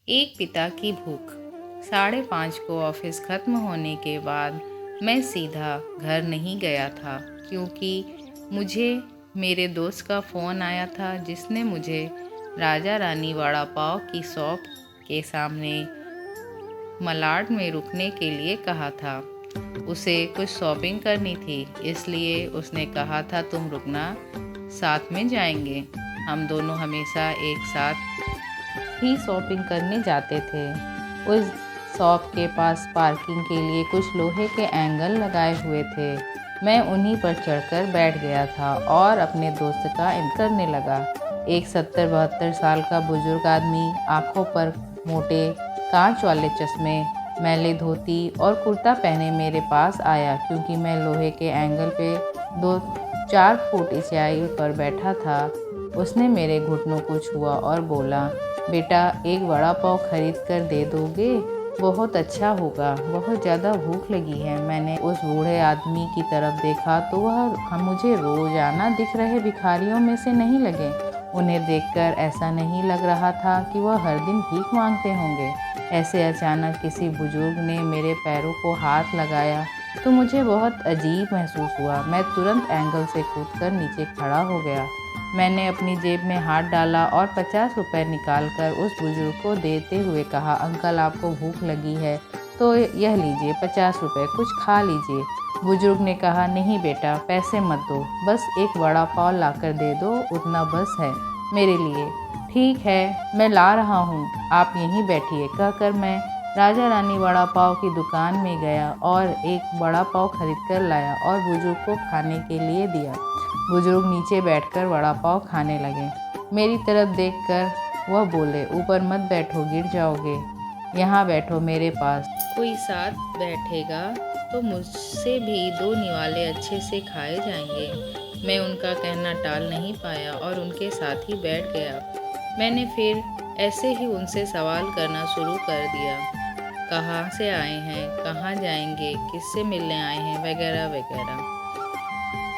एक पिता की भूख। 5:30 को ऑफिस ख़त्म होने के बाद मैं सीधा घर नहीं गया था, क्योंकि मुझे मेरे दोस्त का फ़ोन आया था जिसने मुझे राजा रानी वड़ा पाव की शॉप के सामने मलाड में रुकने के लिए कहा था। उसे कुछ शॉपिंग करनी थी, इसलिए उसने कहा था तुम रुकना, साथ में जाएंगे। हम दोनों हमेशा एक साथ ही शॉपिंग करने जाते थे। उस शॉप के पास पार्किंग के लिए कुछ लोहे के एंगल लगाए हुए थे। मैं उन्हीं पर चढ़कर बैठ गया था और अपने दोस्त का इंतजार करने लगा। एक 70-72 साल का बुजुर्ग आदमी, आंखों पर मोटे कांच वाले चश्मे, मैले धोती और कुर्ता पहने मेरे पास आया। क्योंकि मैं लोहे के एंगल पे 2-4 फुट ऊंचाई पर बैठा था, उसने मेरे घुटनों को छुआ और बोला, बेटा एक वड़ा पाव खरीद कर दे दोगे? बहुत अच्छा होगा, बहुत ज़्यादा भूख लगी है। मैंने उस बूढ़े आदमी की तरफ देखा तो वह मुझे रोजाना दिख रहे भिखारियों में से नहीं लगे। उन्हें देखकर ऐसा नहीं लग रहा था कि वह हर दिन भीख मांगते होंगे। ऐसे अचानक किसी बुजुर्ग ने मेरे पैरों को हाथ लगाया तो मुझे बहुत अजीब महसूस हुआ। मैं तुरंत एंगल से कूदकर नीचे खड़ा हो गया। मैंने अपनी जेब में हाथ डाला और 50 रुपये निकालकर उस बुजुर्ग को देते हुए कहा, अंकल आपको भूख लगी है तो यह लीजिए 50 रुपये, कुछ खा लीजिए। बुजुर्ग ने कहा, नहीं बेटा, पैसे मत दो, बस एक वड़ा पाव लाकर दे दो, उतना बस है मेरे लिए। ठीक है, मैं ला रहा हूँ, आप यहीं बैठिए, कहकर मैं राजा रानी वड़ा पाव की दुकान में गया और एक वड़ा पाव खरीद कर लाया और बुजुर्ग को खाने के लिए दिया। बुजुर्ग नीचे बैठकर वड़ा पाव खाने लगे। मेरी तरफ देखकर वह बोले, ऊपर मत बैठो, गिर जाओगे, यहाँ बैठो मेरे पास। कोई साथ बैठेगा तो मुझसे भी 2 निवाले अच्छे से खाए जाएंगे। मैं उनका कहना टाल नहीं पाया और उनके साथ ही बैठ गया। मैंने फिर ऐसे ही उनसे सवाल करना शुरू कर दिया, कहाँ से आए हैं, कहाँ जाएंगे, किससे मिलने आए हैं, वगैरह वगैरह।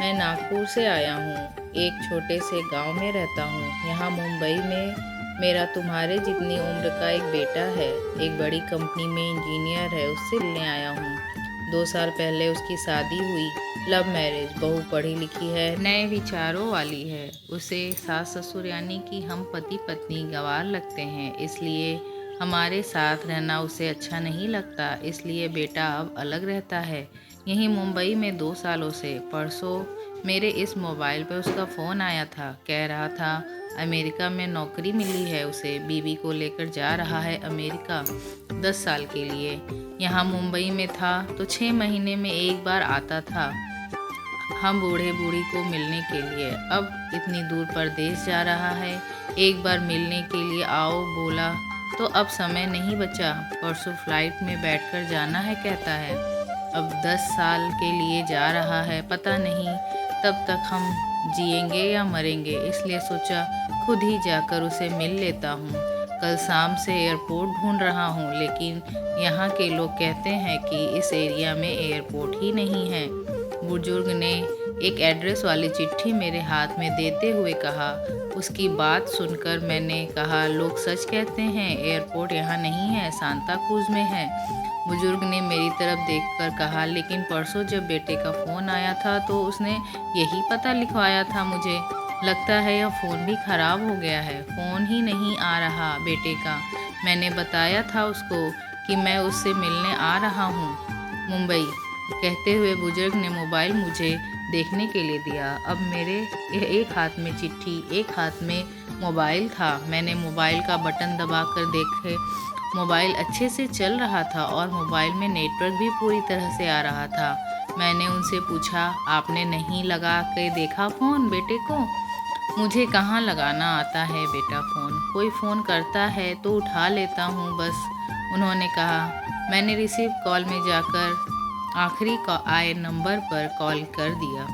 मैं नागपुर से आया हूँ, एक छोटे से गांव में रहता हूँ। यहाँ मुंबई में मेरा तुम्हारे जितनी उम्र का एक बेटा है, एक बड़ी कंपनी में इंजीनियर है, उससे मिलने आया हूँ। 2 साल पहले उसकी शादी हुई, लव मैरिज। बहू पढ़ी लिखी है, नए विचारों वाली है। उसे सास ससुर यानी कि हम पति पत्नी गंवार लगते हैं, इसलिए हमारे साथ रहना उसे अच्छा नहीं लगता। इसलिए बेटा अब अलग रहता है, यहीं मुंबई में 2 सालों से। परसों मेरे इस मोबाइल पर उसका फ़ोन आया था, कह रहा था अमेरिका में नौकरी मिली है उसे, बीवी को लेकर जा रहा है अमेरिका 10 साल के लिए। यहाँ मुंबई में था तो 6 महीने में एक बार आता था हम बूढ़े बूढ़ी को मिलने के लिए। अब इतनी दूर परदेश जा रहा है, एक बार मिलने के लिए आओ बोला तो अब समय नहीं बचा। परसों फ्लाइट में बैठकर जाना है कहता है। अब 10 साल के लिए जा रहा है, पता नहीं तब तक हम जिएंगे या मरेंगे, इसलिए सोचा खुद ही जाकर उसे मिल लेता हूँ। कल शाम से एयरपोर्ट ढूंढ रहा हूँ, लेकिन यहाँ के लोग कहते हैं कि इस एरिया में एयरपोर्ट ही नहीं है। बुजुर्ग ने एक एड्रेस वाली चिट्ठी मेरे हाथ में देते हुए कहा। उसकी बात सुनकर मैंने कहा, लोग सच कहते हैं, एयरपोर्ट यहाँ नहीं है, सांता क्रूज में है। बुजुर्ग ने मेरी तरफ देखकर कहा, लेकिन परसों जब बेटे का फ़ोन आया था तो उसने यही पता लिखवाया था मुझे। लगता है यह फ़ोन भी ख़राब हो गया है, फ़ोन ही नहीं आ रहा बेटे का। मैंने बताया था उसको कि मैं उससे मिलने आ रहा हूँ मुंबई। कहते हुए बुजुर्ग ने मोबाइल मुझे देखने के लिए दिया। अब मेरे एक हाथ में चिट्ठी, एक हाथ में मोबाइल था। मैंने मोबाइल का बटन दबाकर देखे, मोबाइल अच्छे से चल रहा था और मोबाइल में नेटवर्क भी पूरी तरह से आ रहा था। मैंने उनसे पूछा, आपने नहीं लगा के देखा फ़ोन बेटे को? मुझे कहाँ लगाना आता है बेटा फ़ोन, कोई फ़ोन करता है तो उठा लेता हूँ बस, उन्होंने कहा। मैंने रिसीव कॉल में जाकर आखिरी आए नंबर पर कॉल कर दिया।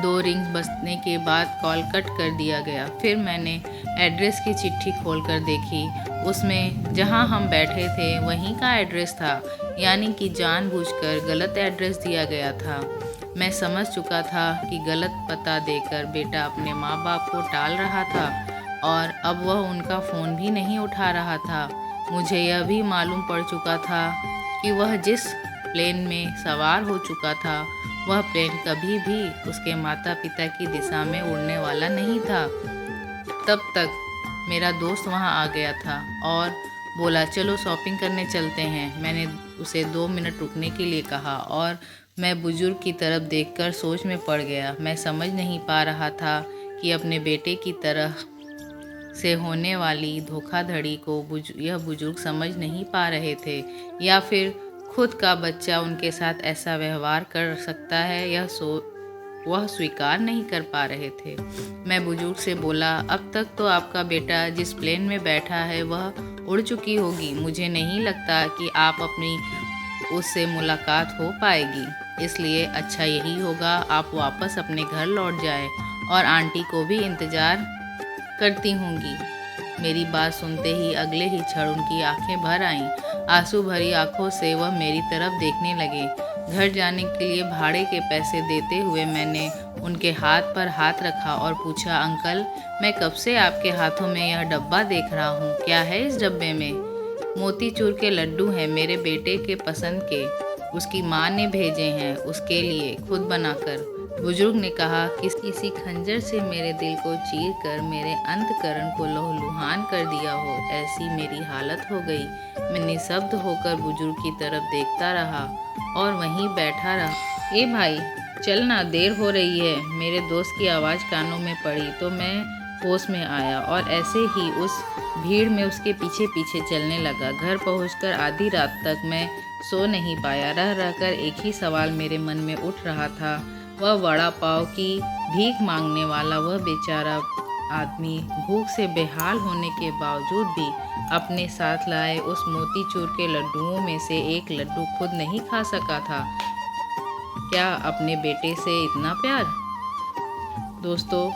2 रिंग बजने के बाद कॉल कट कर दिया गया। फिर मैंने एड्रेस की चिट्ठी खोलकर देखी, उसमें जहां हम बैठे थे वहीं का एड्रेस था, यानी कि जानबूझकर गलत एड्रेस दिया गया था। मैं समझ चुका था कि गलत पता देकर बेटा अपने माँ बाप को टाल रहा था और अब वह उनका फ़ोन भी नहीं उठा रहा था। मुझे यह भी मालूम पड़ चुका था कि वह जिस प्लेन में सवार हो चुका था वह प्लेन कभी भी उसके माता पिता की दिशा में उड़ने वाला नहीं था। तब तक मेरा दोस्त वहां आ गया था और बोला, चलो शॉपिंग करने चलते हैं। मैंने उसे 2 मिनट रुकने के लिए कहा और मैं बुजुर्ग की तरफ देखकर सोच में पड़ गया। मैं समझ नहीं पा रहा था कि अपने बेटे की तरह से होने वाली धोखाधड़ी को यह बुजुर्ग समझ नहीं पा रहे थे या फिर खुद का बच्चा उनके साथ ऐसा व्यवहार कर सकता है वह स्वीकार नहीं कर पा रहे थे। मैं बुजुर्ग से बोला, अब तक तो आपका बेटा जिस प्लेन में बैठा है वह उड़ चुकी होगी। मुझे नहीं लगता कि आप अपनी उससे मुलाकात हो पाएगी, इसलिए अच्छा यही होगा आप वापस अपने घर लौट जाएं और आंटी को भी इंतज़ार करती होंगी। मेरी बात सुनते ही अगले ही क्षण उनकी आंखें भर आईं। आंसू भरी आंखों से वह मेरी तरफ देखने लगे। घर जाने के लिए भाड़े के पैसे देते हुए मैंने उनके हाथ पर हाथ रखा और पूछा, अंकल, मैं कब से आपके हाथों में यह डब्बा देख रहा हूँ, क्या है इस डब्बे में? मोतीचूर के लड्डू हैं, मेरे बेटे के पसंद के, उसकी माँ ने भेजे हैं उसके लिए खुद बनाकर। बुजुर्ग ने कहा कि किसी खंजर से मेरे दिल को चीर कर मेरे अंतकरण को लहूलुहान कर दिया हो, ऐसी मेरी हालत हो गई। मैं निशब्द होकर बुजुर्ग की तरफ देखता रहा और वहीं बैठा रहा। ए भाई, चलना, देर हो रही है। मेरे दोस्त की आवाज़ कानों में पड़ी तो मैं होश में आया और ऐसे ही उस भीड़ में उसके पीछे पीछे चलने लगा। घर पहुंचकर आधी रात तक मैं सो नहीं पाया। रह रहकर एक ही सवाल मेरे मन में उठ रहा था, वह वड़ा पाव की भीख मांगने वाला वह बेचारा आदमी भूख से बेहाल होने के बावजूद भी अपने साथ लाए उस मोतीचूर के लड्डुओं में से एक लड्डू खुद नहीं खा सका था। क्या अपने बेटे से इतना प्यार? दोस्तों,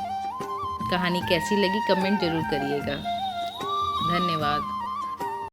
कहानी कैसी लगी कमेंट जरूर करिएगा। धन्यवाद।